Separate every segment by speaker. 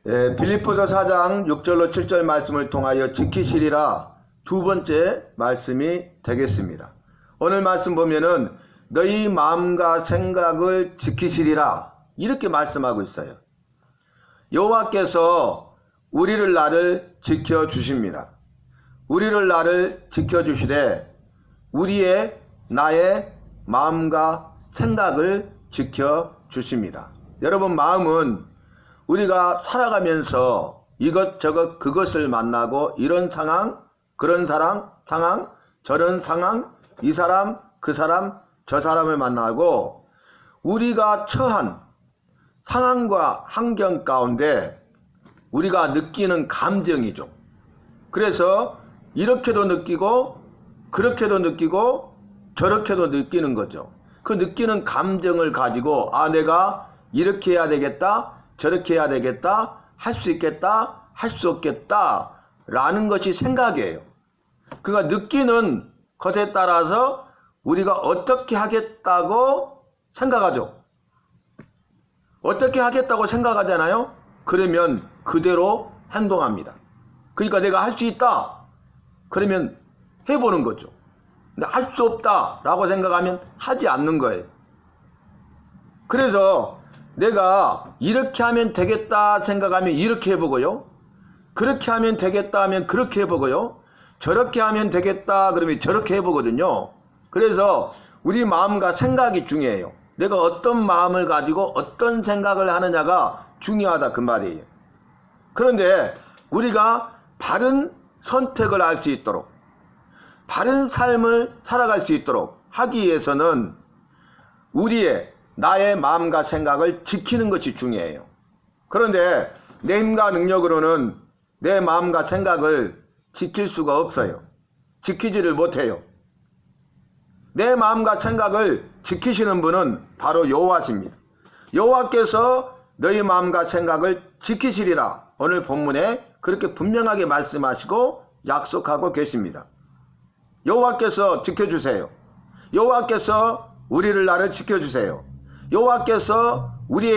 Speaker 1: 빌립보서 4장 6절로 7절 말씀을 통하여 지키시리라 두 번째 말씀이 되겠습니다. 오늘 말씀 보면은 너희 마음과 생각을 지키시리라 이렇게 말씀하고 있어요. 여호와께서 우리를 나를 지켜주십니다. 우리를 나를 지켜주시되 나의 마음과 생각을 지켜주십니다. 여러분, 마음은 우리가 살아가면서 이것저것 그것을 만나고 이런 상황, 그런 상황, 저런 상황, 이 사람, 그 사람, 저 사람을 만나고 우리가 처한 상황과 환경 가운데 우리가 느끼는 감정이죠. 그래서 이렇게도 느끼고 그렇게도 느끼고 저렇게도 느끼는 거죠. 그 느끼는 감정을 가지고 내가 이렇게 해야 되겠다, 저렇게 해야 되겠다, 할 수 있겠다, 할 수 없겠다 라는 것이 생각이에요. 그러니까 느끼는 것에 따라서 우리가 어떻게 하겠다고 생각하죠. 어떻게 하겠다고 생각하잖아요. 그러면 그대로 행동합니다. 그러니까 내가 할 수 있다 그러면 해보는 거죠. 근데 할 수 없다 라고 생각하면 하지 않는 거예요. 그래서 내가 이렇게 하면 되겠다 생각하면 이렇게 해보고요, 그렇게 하면 되겠다 하면 그렇게 해보고요, 저렇게 하면 되겠다 그러면 저렇게 해보거든요. 그래서 우리 마음과 생각이 중요해요. 내가 어떤 마음을 가지고 어떤 생각을 하느냐가 중요하다 그 말이에요. 그런데 우리가 바른 선택을 할 수 있도록, 바른 삶을 살아갈 수 있도록 하기 위해서는 나의 마음과 생각을 지키는 것이 중요해요. 그런데 내 힘과 능력으로는 내 마음과 생각을 지킬 수가 없어요. 지키지를 못해요. 내 마음과 생각을 지키시는 분은 바로 여호와십니다. 여호와께서 너희 마음과 생각을 지키시리라 오늘 본문에 그렇게 분명하게 말씀하시고 약속하고 계십니다. 여호와께서 지켜주세요. 여호와께서 나를 지켜주세요. 여호와께서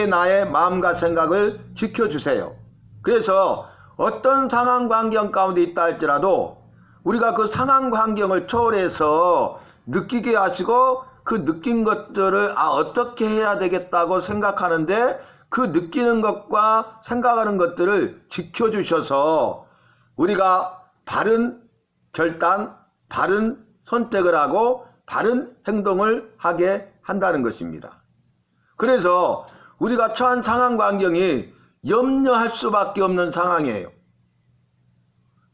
Speaker 1: 나의 마음과 생각을 지켜주세요. 그래서 어떤 상황 환경 가운데 있다 할지라도 우리가 그 상황 환경을 초월해서 느끼게 하시고 그 느낀 것들을 어떻게 해야 되겠다고 생각하는데 그 느끼는 것과 생각하는 것들을 지켜주셔서 우리가 바른 결단, 바른 선택을 하고 바른 행동을 하게 한다는 것입니다. 그래서 우리가 처한 상황 환경이 염려할 수밖에 없는 상황이에요.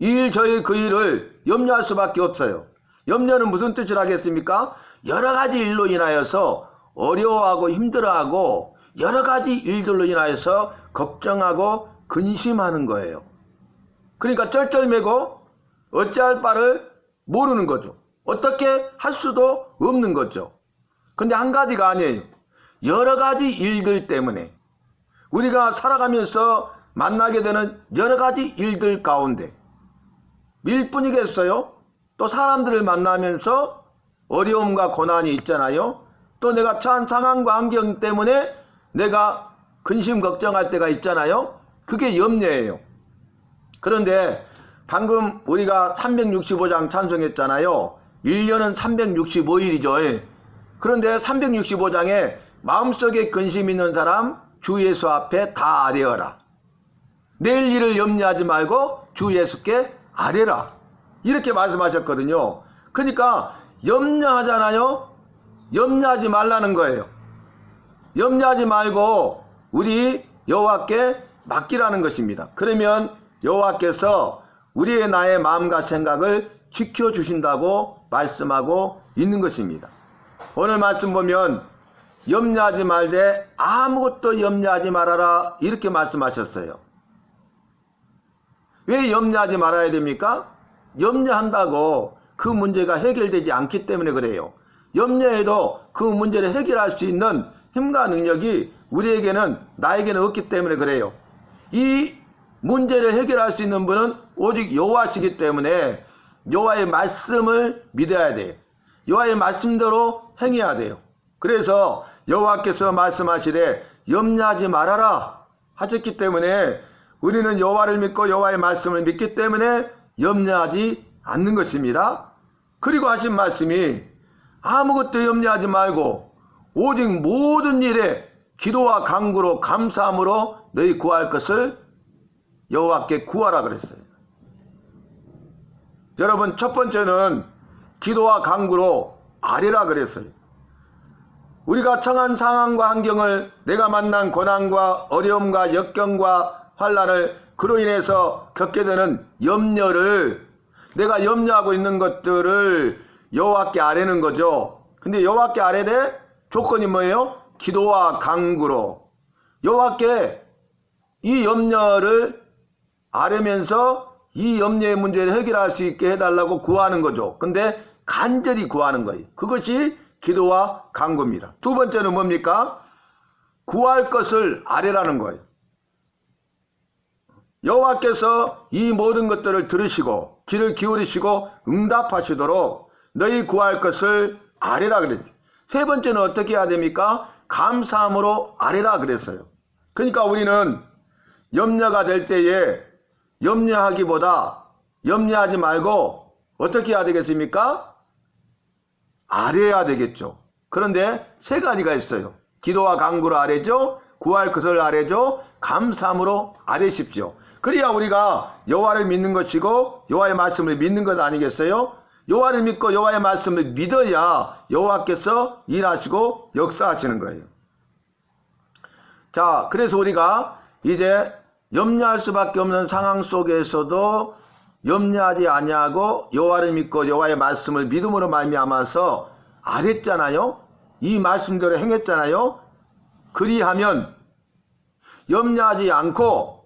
Speaker 1: 이 일 저 일 그 일을 염려할 수밖에 없어요. 염려는 무슨 뜻을 하겠습니까? 여러 가지 일로 인하여서 어려워하고 힘들어하고 여러 가지 일들로 인하여서 걱정하고 근심하는 거예요. 그러니까 쩔쩔매고 어찌할 바를 모르는 거죠. 어떻게 할 수도 없는 거죠. 근데 한 가지가 아니에요. 여러 가지 일들 때문에 우리가 살아가면서 만나게 되는 여러 가지 일들 가운데 일뿐이겠어요? 또 사람들을 만나면서 어려움과 고난이 있잖아요. 또 내가 처한 상황과 환경 때문에 내가 근심 걱정할 때가 있잖아요. 그게 염려예요. 그런데 방금 우리가 365장 찬송했잖아요. 1년은 365일이죠. 그런데 365장에 마음속에 근심 있는 사람 주 예수 앞에 다 아뢰어라. 내일 일을 염려하지 말고 주 예수께 아뢰라. 이렇게 말씀하셨거든요. 그러니까 염려하잖아요. 염려하지 말라는 거예요. 염려하지 말고 우리 여호와께 맡기라는 것입니다. 그러면 여호와께서 나의 마음과 생각을 지켜주신다고 말씀하고 있는 것입니다. 오늘 말씀 보면 염려하지 말되 아무것도 염려하지 말아라 이렇게 말씀하셨어요. 왜 염려하지 말아야 됩니까? 염려한다고 그 문제가 해결되지 않기 때문에 그래요. 염려해도 그 문제를 해결할 수 있는 힘과 능력이 나에게는 없기 때문에 그래요. 이 문제를 해결할 수 있는 분은 오직 여호와시기 때문에 여호와의 말씀을 믿어야 돼요. 여호와의 말씀대로 행해야 돼요. 그래서 여호와께서 말씀하시되 염려하지 말아라 하셨기 때문에 우리는 여호와를 믿고 여호와의 말씀을 믿기 때문에 염려하지 않는 것입니다. 그리고 하신 말씀이 아무것도 염려하지 말고 오직 모든 일에 기도와 간구로 감사함으로 너희 구할 것을 여호와께 구하라 그랬어요. 여러분, 첫 번째는 기도와 간구로 아뢰라 그랬어요. 우리가 처한 상황과 환경을, 내가 만난 고난과 어려움과 역경과 환난을 그로 인해서 겪게 되는 염려를, 내가 염려하고 있는 것들을 여호와께 아뢰는 거죠. 근데 여호와께 아뢰되 조건이 뭐예요? 기도와 간구로 여호와께 이 염려를 아뢰면서 이 염려의 문제를 해결할 수 있게 해달라고 구하는 거죠. 근데 간절히 구하는 거예요. 그것이 기도와 간구입니다. 두 번째는 뭡니까? 구할 것을 아뢰라는 거예요. 여호와께서 이 모든 것들을 들으시고 귀를 기울이시고 응답하시도록 너희 구할 것을 아뢰라 그랬어요. 세 번째는 어떻게 해야 됩니까? 감사함으로 아뢰라 그랬어요. 그러니까 우리는 염려가 될 때에 염려하기보다 염려하지 말고 어떻게 해야 되겠습니까? 아뢰야 되겠죠. 그런데 세 가지가 있어요. 기도와 간구로 아뢰죠. 구할 것을 아뢰죠. 감사함으로 아뢰십시오. 그래야 우리가 여호와를 믿는 것이고 여호와의 말씀을 믿는 것 아니겠어요? 여호와를 믿고 여호와의 말씀을 믿어야 여호와께서 일하시고 역사하시는 거예요. 자, 그래서 우리가 이제 염려할 수밖에 없는 상황 속에서도 염려하지 아니하고 여호와를 믿고 여호와의 말씀을 믿음으로 말미암아서 아뢰잖아요. 이 말씀대로 행했잖아요. 그리하면 염려하지 않고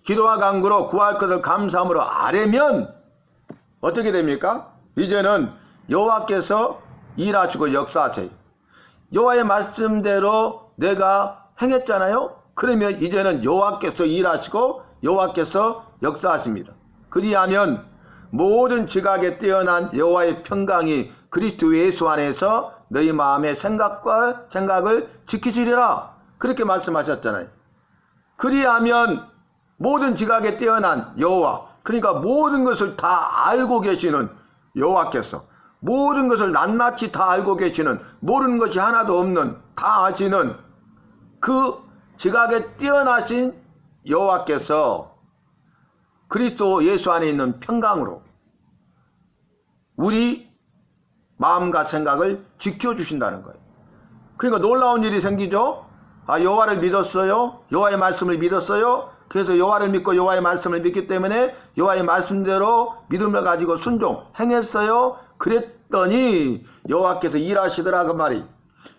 Speaker 1: 기도와 간구로 구할 것을 감사함으로 아뢰면 어떻게 됩니까? 이제는 여호와께서 일하시고 역사하세요. 여호와의 말씀대로 내가 행했잖아요. 그러면 이제는 여호와께서 일하시고 여호와께서 역사하십니다. 그리하면 모든 지각에 뛰어난 여호와의 평강이 그리스도 예수 안에서 너희 마음의 생각을 지키시리라. 그렇게 말씀하셨잖아요. 그리하면 모든 지각에 뛰어난 여호와, 그러니까 모든 것을 다 알고 계시는 여호와께서, 모든 것을 낱낱이 다 알고 계시는, 모르는 것이 하나도 없는, 다 아시는 그 지각에 뛰어나신 여호와께서 그리스도 예수 안에 있는 평강으로 우리 마음과 생각을 지켜주신다는 거예요. 그러니까 놀라운 일이 생기죠. 아, 여호와를 믿었어요. 여호와의 말씀을 믿었어요. 그래서 여호와를 믿고 여호와의 말씀을 믿기 때문에 여호와의 말씀대로 믿음을 가지고 순종 행했어요. 그랬더니 여호와께서 일하시더라 그 말이.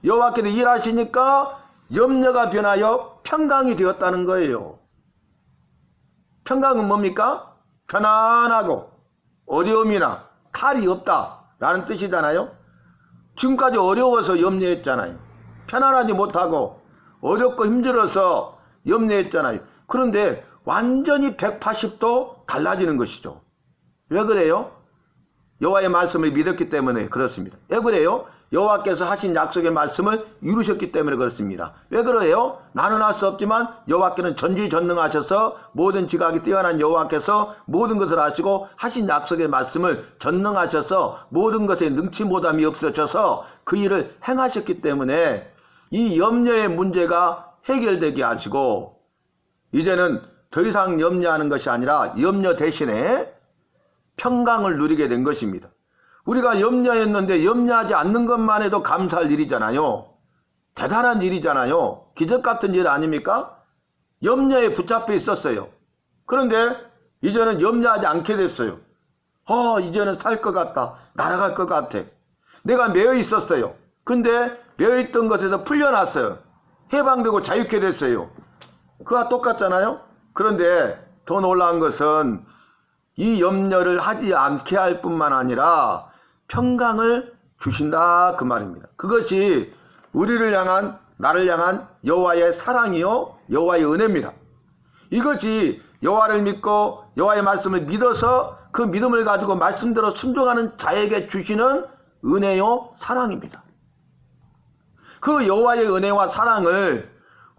Speaker 1: 여호와께서 일하시니까 염려가 변하여 평강이 되었다는 거예요. 평강은 뭡니까? 편안하고 어려움이나 탈이 없다라는 뜻이잖아요. 지금까지 어려워서 염려했잖아요. 편안하지 못하고 어렵고 힘들어서 염려했잖아요. 그런데 완전히 180도 달라지는 것이죠. 왜 그래요? 여호와의 말씀을 믿었기 때문에 그렇습니다. 왜 그래요? 여호와께서 하신 약속의 말씀을 이루셨기 때문에 그렇습니다. 왜 그래요? 나는 할 수 없지만 여호와께는 전지전능하셔서 모든 지각이 뛰어난 여호와께서 모든 것을 하시고 하신 약속의 말씀을 전능하셔서 모든 것에 능치 못함이 없어져서 그 일을 행하셨기 때문에 이 염려의 문제가 해결되게 하시고 이제는 더 이상 염려하는 것이 아니라 염려 대신에 평강을 누리게 된 것입니다. 우리가 염려했는데 염려하지 않는 것만 해도 감사할 일이잖아요. 대단한 일이잖아요. 기적 같은 일 아닙니까? 염려에 붙잡혀 있었어요. 그런데 이제는 염려하지 않게 됐어요. 이제는 살 것 같다. 날아갈 것 같아. 내가 매여 있었어요. 근데 매여 있던 것에서 풀려났어요. 해방되고 자유케 됐어요. 그와 똑같잖아요. 그런데 더 놀라운 것은 이 염려를 하지 않게 할 뿐만 아니라 평강을 주신다 그 말입니다. 그것이 우리를 향한, 나를 향한 여호와의 사랑이요 여호와의 은혜입니다. 이것이 여호와를 믿고 여호와의 말씀을 믿어서 그 믿음을 가지고 말씀대로 순종하는 자에게 주시는 은혜요 사랑입니다. 그 여호와의 은혜와 사랑을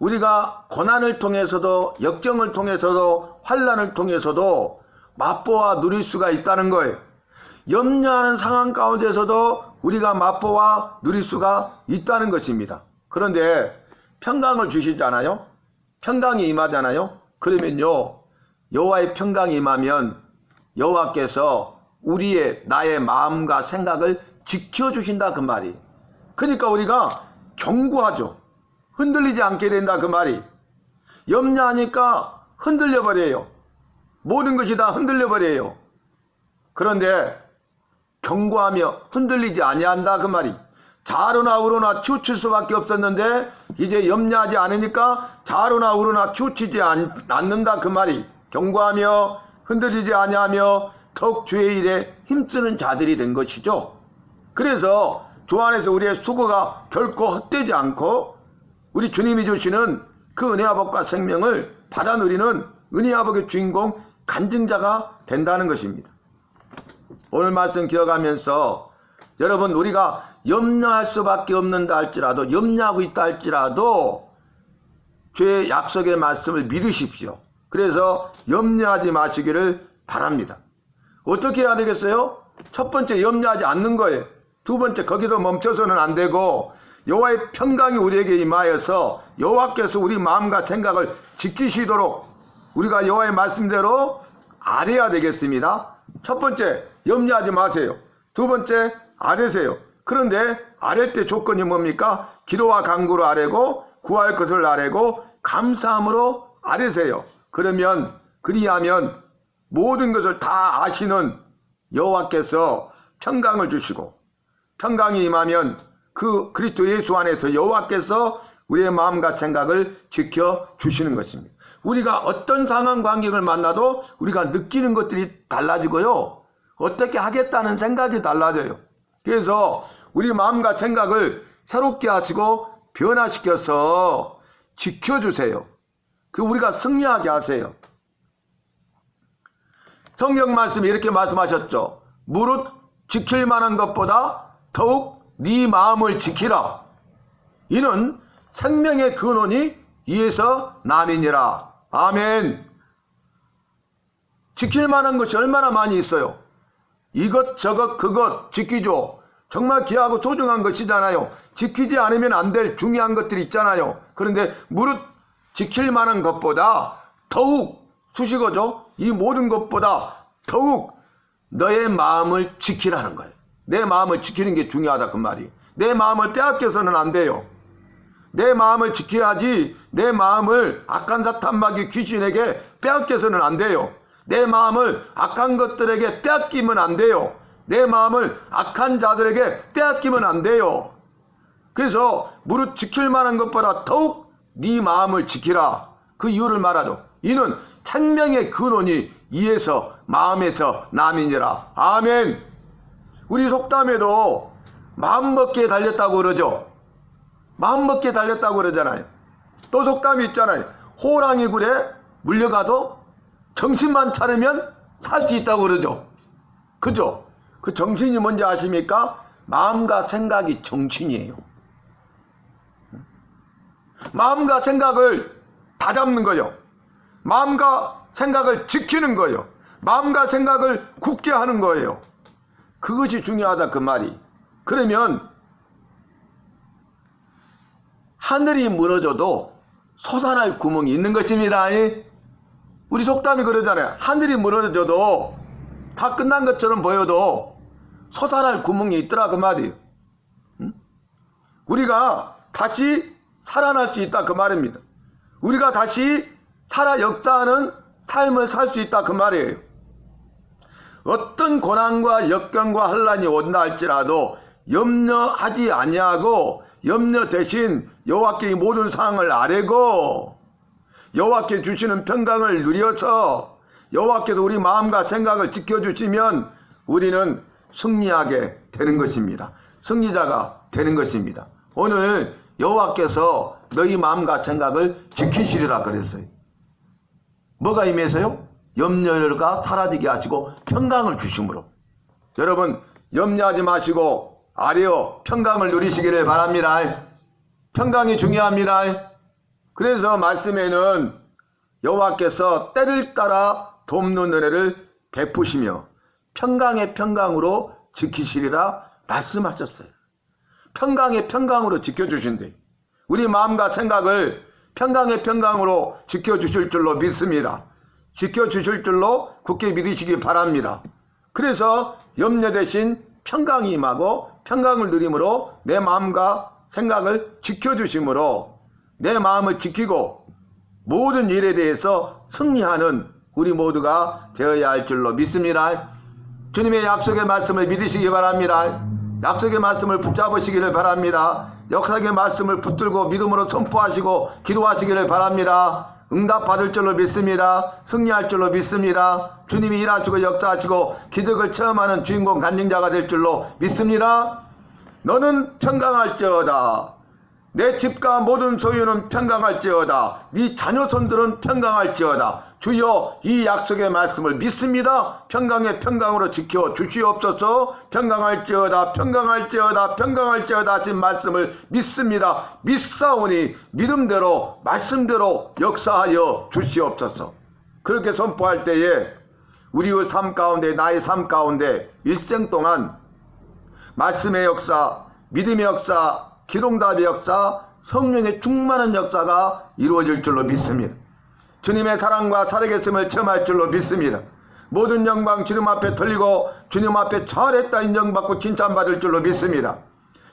Speaker 1: 우리가 고난을 통해서도 역경을 통해서도 환난을 통해서도 맛보아 누릴 수가 있다는 거예요. 염려하는 상황 가운데서도 우리가 맛보아 누릴 수가 있다는 것입니다. 그런데 평강을 주시잖아요. 평강이 임하잖아요. 그러면요, 여호와의 평강이 임하면 여호와께서 나의 마음과 생각을 지켜주신다 그 말이. 그러니까 우리가 견고하죠. 흔들리지 않게 된다 그 말이. 염려하니까 흔들려 버려요. 모든 것이 다 흔들려 버려요. 그런데 견고하며 흔들리지 아니한다 그 말이. 좌로나 우로나 치우칠 수밖에 없었는데 이제 염려하지 않으니까 좌로나 우로나 치우치지 않는다 그 말이. 견고하며 흔들리지 아니하며 더욱 주의 일에 힘쓰는 자들이 된 것이죠. 그래서 주 안에서 우리의 수고가 결코 헛되지 않고 우리 주님이 주시는 그 은혜와 복과 생명을 받아 누리는 은혜와 복의 주인공 간증자가 된다는 것입니다. 오늘 말씀 기억하면서 여러분, 우리가 염려할 수밖에 없는다 할지라도, 염려하고 있다 할지라도 주의 약속의 말씀을 믿으십시오. 그래서 염려하지 마시기를 바랍니다. 어떻게 해야 되겠어요? 첫 번째, 염려하지 않는 거예요. 두 번째, 거기서 멈춰서는 안 되고 여호와의 평강이 우리에게 임하여서 여호와께서 우리 마음과 생각을 지키시도록 우리가 여호와의 말씀대로 아뢰야 되겠습니다. 첫 번째, 염려하지 마세요. 두 번째, 아뢰세요. 그런데 아랠 때 조건이 뭡니까? 기도와 간구로 아뢰고 구할 것을 아뢰고 감사함으로 아뢰세요. 그리하면 모든 것을 다 아시는 여호와께서 평강을 주시고, 평강이 임하면 그 그리스도 예수 안에서 여호와께서 우리의 마음과 생각을 지켜주시는 것입니다. 우리가 어떤 상황 관계를 만나도 우리가 느끼는 것들이 달라지고요, 어떻게 하겠다는 생각이 달라져요. 그래서 우리 마음과 생각을 새롭게 하시고 변화시켜서 지켜주세요. 우리가 승리하게 하세요. 성경 말씀이 이렇게 말씀하셨죠. 무릇 지킬 만한 것보다 더욱 네 마음을 지키라. 이는 생명의 근원이 이에서 남이니라. 아멘. 지킬 만한 것이 얼마나 많이 있어요. 이것저것 그것 지키죠. 정말 귀하고 소중한 것이잖아요. 지키지 않으면 안 될 중요한 것들이 있잖아요. 그런데 무릇 지킬 만한 것보다 더욱, 수식어죠. 이 모든 것보다 더욱 너의 마음을 지키라는 거예요. 내 마음을 지키는 게 중요하다 그 말이. 내 마음을 빼앗겨서는 안 돼요. 내 마음을 지켜야지 내 마음을 악한 사탄마귀 귀신에게 빼앗겨서는 안 돼요. 내 마음을 악한 것들에게 빼앗기면 안 돼요. 내 마음을 악한 자들에게 빼앗기면 안 돼요. 그래서 무릇 지킬 만한 것보다 더욱 네 마음을 지키라. 그 이유를 말하죠. 이는 생명의 근원이 이에서 마음에서 남이니라. 아멘. 우리 속담에도 마음먹기에 달렸다고 그러죠. 마음먹기에 달렸다고 그러잖아요. 또 속담이 있잖아요. 호랑이 굴에 물려가도 정신만 차리면 살 수 있다고 그러죠. 그죠? 그 정신이 뭔지 아십니까? 마음과 생각이 정신이에요. 마음과 생각을 다잡는 거예요. 마음과 생각을 지키는 거예요. 마음과 생각을 굳게 하는 거예요. 그것이 중요하다 그 말이. 그러면 하늘이 무너져도 솟아날 구멍이 있는 것입니다. 우리 속담이 그러잖아요. 하늘이 무너져도 다 끝난 것처럼 보여도 솟아날 구멍이 있더라 그 말이에요. 우리가 다시 살아날 수 있다 그 말입니다. 우리가 다시 살아 역사하는 삶을 살 수 있다 그 말이에요. 어떤 고난과 역경과 환난이 온다 할지라도 염려하지 아니하고 염려 대신 여호와께 이 모든 상황을 아뢰고 여호와께 주시는 평강을 누려서 여호와께서 우리 마음과 생각을 지켜주시면 우리는 승리하게 되는 것입니다. 승리자가 되는 것입니다. 오늘 여호와께서 너희 마음과 생각을 지키시리라 그랬어요. 뭐가 임해서요? 염려가 사라지게 하시고 평강을 주심으로. 여러분 염려하지 마시고 아뢰어 평강을 누리시기를 바랍니다. 평강이 중요합니다. 그래서 말씀에는 여호와께서 때를 따라 돕는 은혜를 베푸시며 평강의 평강으로 지키시리라 말씀하셨어요. 평강의 평강으로 지켜주신대. 우리 마음과 생각을 평강의 평강으로 지켜주실 줄로 믿습니다. 지켜주실 줄로 굳게 믿으시기 바랍니다. 그래서 염려 대신 평강이 임하고 평강을 누림으로 내 마음과 생각을 지켜주심으로 내 마음을 지키고 모든 일에 대해서 승리하는 우리 모두가 되어야 할 줄로 믿습니다. 주님의 약속의 말씀을 믿으시기 바랍니다. 약속의 말씀을 붙잡으시기를 바랍니다. 역사의 말씀을 붙들고 믿음으로 선포하시고 기도하시기를 바랍니다. 응답 받을 줄로 믿습니다. 승리할 줄로 믿습니다. 주님이 일하시고 역사하시고 기적을 체험하는 주인공 간증자가 될 줄로 믿습니다. 너는 평강할지어다. 내 집과 모든 소유는 평강할지어다. 네 자녀손들은 평강할지어다. 주여 이 약속의 말씀을 믿습니다. 평강의 평강으로 지켜 주시옵소서. 평강할지어다 평강할지어다 평강할지어다 하신 말씀을 믿습니다. 믿사오니 믿음대로 말씀대로 역사하여 주시옵소서. 그렇게 선포할 때에 우리의 삶 가운데 나의 삶 가운데 일생 동안 말씀의 역사, 믿음의 역사, 기도응답의 역사, 성령의 충만한 역사가 이루어질 줄로 믿습니다. 주님의 사랑과 살아계심을 체험할 줄로 믿습니다. 모든 영광 주님 앞에 돌리고 주님 앞에 잘했다 인정받고 칭찬받을 줄로 믿습니다.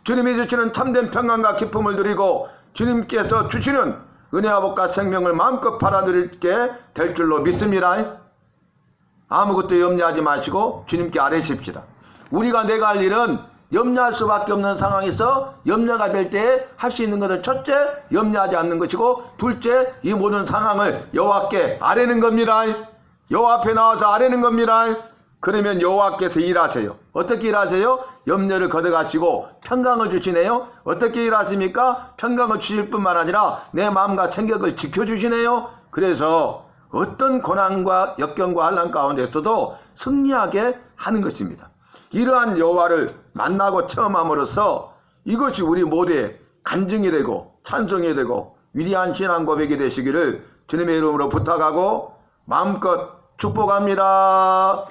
Speaker 1: 주님이 주시는 참된 평안과 기쁨을 누리고 주님께서 주시는 은혜와 복과 생명을 마음껏 받아들이게 될 줄로 믿습니다. 아무것도 염려하지 마시고 주님께 아뢰십시다. 우리가 내가 할 일은 염려할 수밖에 없는 상황에서 염려가 될 때 할 수 있는 것은 첫째, 염려하지 않는 것이고 둘째, 이 모든 상황을 여호와께 아뢰는 겁니다. 여호와 앞에 나와서 아뢰는 겁니다. 그러면 여호와께서 일하세요. 어떻게 일하세요? 염려를 걷어가시고 평강을 주시네요. 어떻게 일하십니까? 평강을 주실 뿐만 아니라 내 마음과 생각을 지켜주시네요. 그래서 어떤 고난과 역경과 환난 가운데서도 승리하게 하는 것입니다. 이러한 여호와를 만나고 체험함으로써 이것이 우리 모두의 간증이 되고 찬송이 되고 위대한 신앙 고백이 되시기를 주님의 이름으로 부탁하고 마음껏 축복합니다.